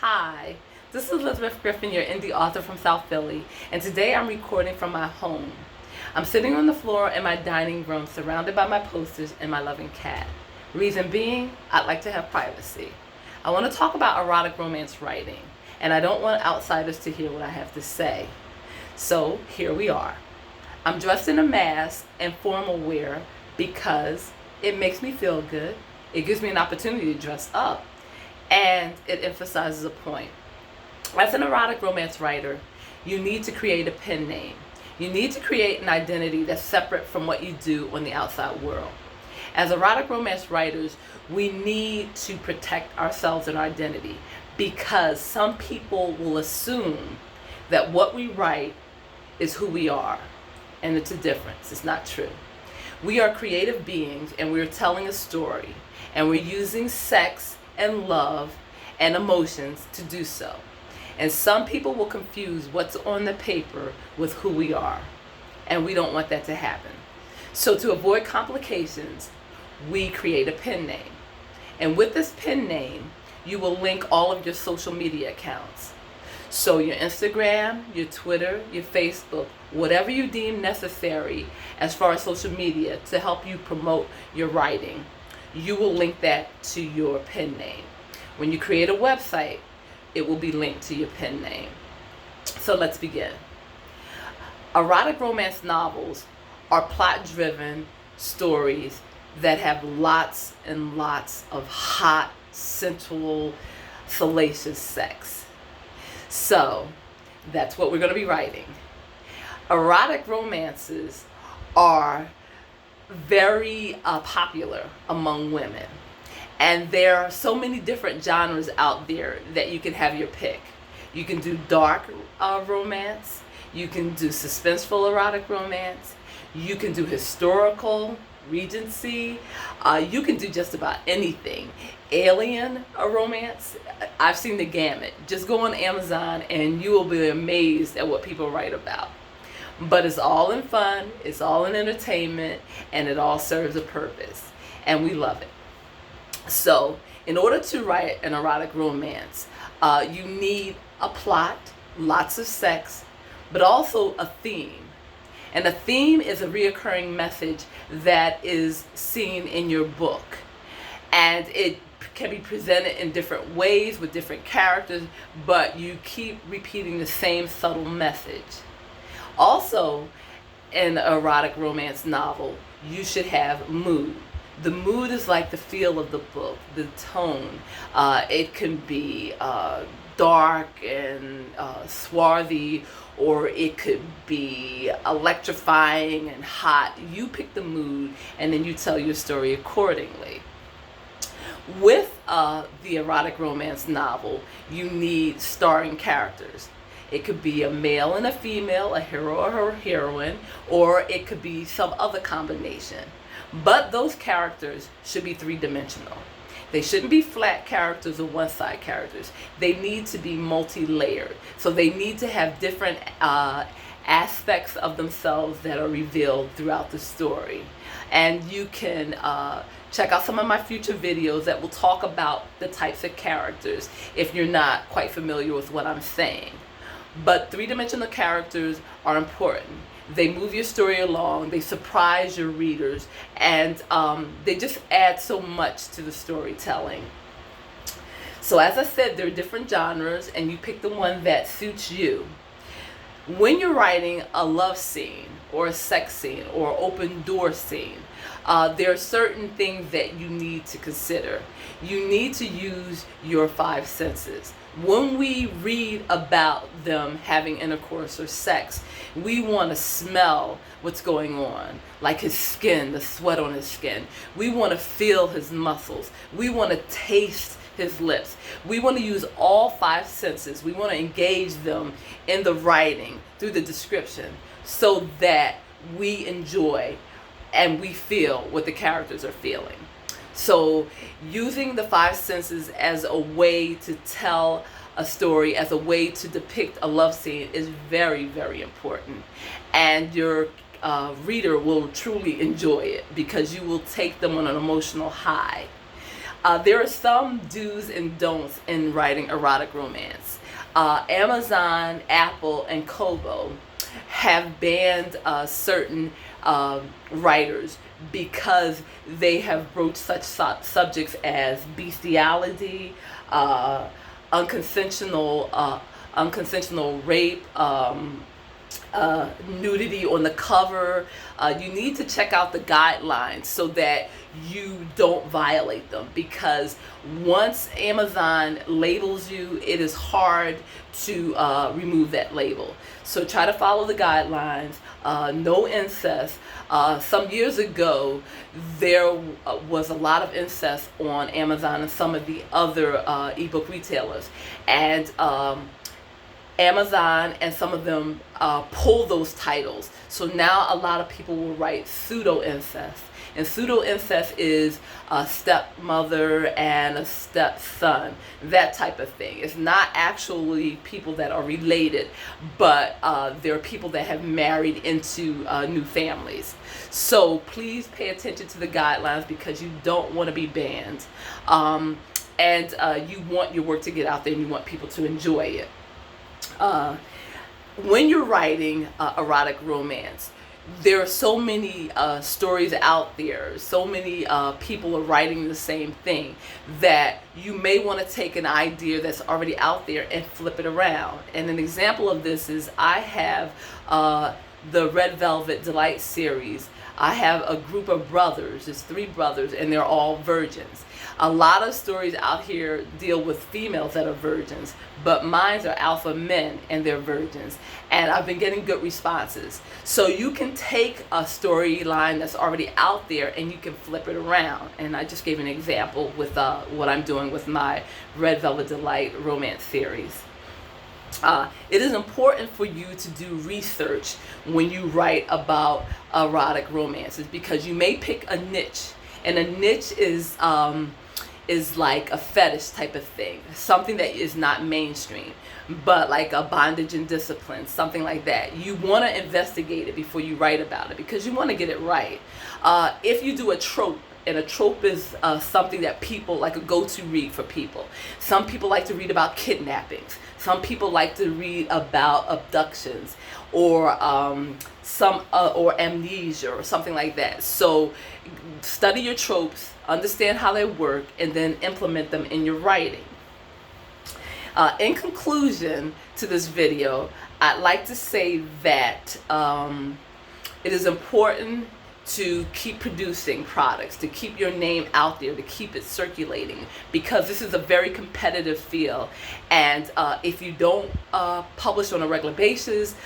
Hi, this is Elizabeth Griffin, your indie author from South Philly, and today I'm recording from my home. I'm sitting on the floor in my dining room surrounded by my posters and my loving cat. Reason being, I'd like to have privacy. I want to talk about erotic romance writing, and I don't want outsiders to hear what I have to say. So here we are. I'm dressed in a mask and formal wear because it makes me feel good. It gives me an opportunity to dress up, and it emphasizes a point. As an erotic romance writer, you need to create a pen name. You need to create an identity that's separate from what you do on the outside world. As erotic romance writers, we need to protect ourselves and our identity because some people will assume that what we write is who we are, and it's a difference. It's not true. We are creative beings, and we're telling a story, and we're using sex and love and emotions to do so. And some people will confuse what's on the paper with who we are, and we don't want that to happen. So to avoid complications, we create a pen name. And with this pen name, you will link all of your social media accounts. So your Instagram, your Twitter, your Facebook, whatever you deem necessary as far as social media to help you promote your writing, you will link that to your pen name. When you create a website, it will be linked to your pen name. So let's begin. Erotic romance novels are plot-driven stories that have lots and lots of hot, sensual, salacious sex. So that's what we're going to be writing. Erotic romances are very popular among women, and there are so many different genres out there that you can have your pick. You can do dark romance, you can do suspenseful erotic romance, you can do historical, Regency, you can do just about anything. Alien romance, I've seen the gamut. Just go on Amazon and you will be amazed at what people write about. But it's all in fun, it's all in entertainment, and it all serves a purpose. And we love it. So, in order to write an erotic romance, you need a plot, lots of sex, but also a theme. And a theme is a reoccurring message that is seen in your book. And it can be presented in different ways with different characters, but you keep repeating the same subtle message. Also, in an erotic romance novel, you should have mood. The mood is like the feel of the book, the tone. It can be dark and swarthy, or it could be electrifying and hot. You pick the mood, and then you tell your story accordingly. With the erotic romance novel, you need starring characters. It could be a male and a female, a hero or a heroine, or it could be some other combination. But those characters should be three-dimensional. They shouldn't be flat characters or one-side characters. They need to be multi-layered. So they need to have different aspects of themselves that are revealed throughout the story. And you can check out some of my future videos that will talk about the types of characters if you're not quite familiar with what I'm saying. But three-dimensional characters are important. They move your story along, they surprise your readers, and they just add so much to the storytelling. So as I said, there are different genres, and you pick the one that suits you. When you're writing a love scene, or a sex scene, or open door scene, there are certain things that you need to consider. You need to use your five senses. When we read about them having intercourse or sex, we want to smell what's going on, like his skin, the sweat on his skin. We want to feel his muscles. We want to taste his lips. We want to use all five senses. We want to engage them in the writing through the description so that we enjoy and we feel what the characters are feeling. So using the five senses as a way to tell a story, as a way to depict a love scene is very, very important. And your reader will truly enjoy it because you will take them on an emotional high. There are some do's and don'ts in writing erotic romance. Amazon, Apple, and Kobo have banned certain writers because they have broached such subjects as bestiality, unconsensual rape, nudity on the cover. You need to check out the guidelines so that you don't violate them, because once Amazon labels you, it is hard to remove that label. So try to follow the guidelines. No incest. Some years ago, there was a lot of incest on Amazon and some of the other ebook retailers, and Amazon and some of them pull those titles. So now a lot of people will write pseudo incest. And pseudo incest is a stepmother and a stepson, that type of thing. It's not actually people that are related, but there are people that have married into new families. So please pay attention to the guidelines, because you don't want to be banned. And you want your work to get out there and you want people to enjoy it. When you're writing erotic romance, there are so many stories out there, so many people are writing the same thing, that you may want to take an idea that's already out there and flip it around. And an example of this is I have the Red Velvet Delight series. I have a group of brothers. It's 3 brothers, and they're all virgins. A lot of stories out here deal with females that are virgins, but mine are alpha men and they're virgins. And I've been getting good responses. So you can take a storyline that's already out there and you can flip it around. And I just gave an example with what I'm doing with my Red Velvet Delight romance series. It is important for you to do research when you write about erotic romances, because you may pick a niche, and a niche is like a fetish type of thing, something that is not mainstream, but like a bondage and discipline, something like that. You want to investigate it before you write about it, because you want to get it right. If you do a trope, and a trope is something that people, like a go-to read for people. Some people like to read about kidnappings. Some people like to read about abductions, or or amnesia, or something like that. So study your tropes, understand how they work, and then implement them in your writing. In conclusion to this video, I'd like to say that it is important to keep producing products, to keep your name out there, to keep it circulating, because this is a very competitive field. And if you don't publish on a regular basis,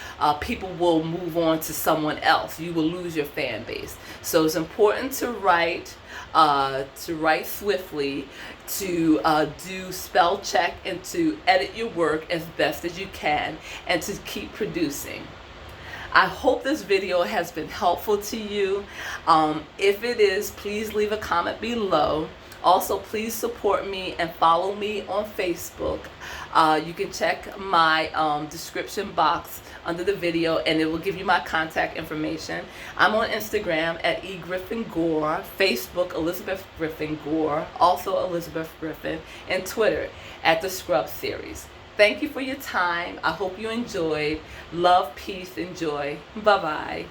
people will move on to someone else. You will lose your fan base. So it's important to write swiftly, to do spell check, and to edit your work as best as you can, and to keep producing. I hope this video has been helpful to you. If it is, please leave a comment below. Also, please support me and follow me on Facebook. You can check my description box under the video, and it will give you my contact information. I'm on Instagram at eGriffinGore, Facebook Elizabeth Griffin Gore, also Elizabeth Griffin, and Twitter at The Scrub Series. Thank you for your time. I hope you enjoyed. Love, peace, and joy. Bye-bye.